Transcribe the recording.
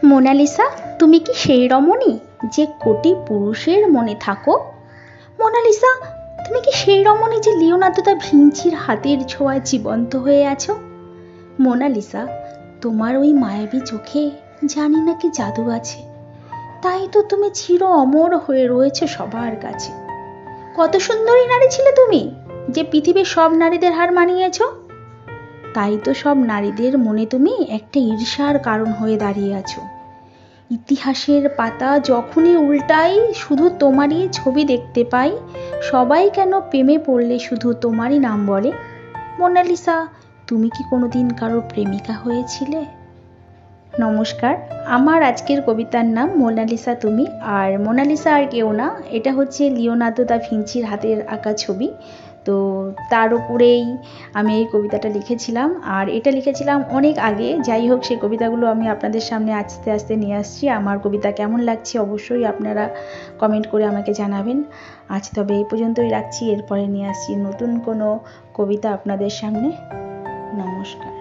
Mona Lisa, তুমি কি সেই রমণী যে কোটি পুরুষের মনে থাকো? মোনালিসা, তুমি কি সেই রমণী যে লিওনার্দো দা ভিঞ্চির হাতের ছোঁয়ায় জীবন্ত হয়ে আছো? মোনালিসা, তোমার ওই মায়াবী চোখে জানি না কি জাদু আছে, তাই তো তুমি চির অমর হয়ে রয়েছে সবার কাছে। কত সুন্দরী নারী ছিলে তুমি, যে পৃথিবীর সব নারীদের হার মানিয়েছ। তাই তো সব নারীদের মনে তুমি একটা ঈর্ষার কারণ হয়ে দাঁড়িয়ে আছো। ইতিহাসের পাতা যখনই উল্টাই শুধু তোমারই ছবি দেখতে পাই। সবাই কেন প্রেমে পড়লে শুধু তোমারই নাম বলে। মোনালিসা, তুমি কি কোনোদিন কারোর প্রেমিকা হয়েছিলে? নমস্কার, আমার আজকের কবিতার নাম মোনালিসা তুমি। আর মোনালিসা আর কেউ না, এটা হচ্ছে লিওনার্দো দা ভিঞ্চির হাতের আঁকা ছবি। তো তার উপরেই আমি এই কবিতাটা লিখেছিলাম, আর এটা লিখেছিলাম অনেক আগে। যাই হোক, সেই কবিতাগুলো আমি আপনাদের সামনে আস্তে আস্তে নিয়ে আসছি। আমার কবিতা কেমন লাগছে অবশ্যই আপনারা কমেন্ট করে আমাকে জানাবেন। আজ তবে এই পর্যন্তই রাখছি, এরপরে নিয়ে আসছি নতুন কোনো কবিতা আপনাদের সামনে। নমস্কার।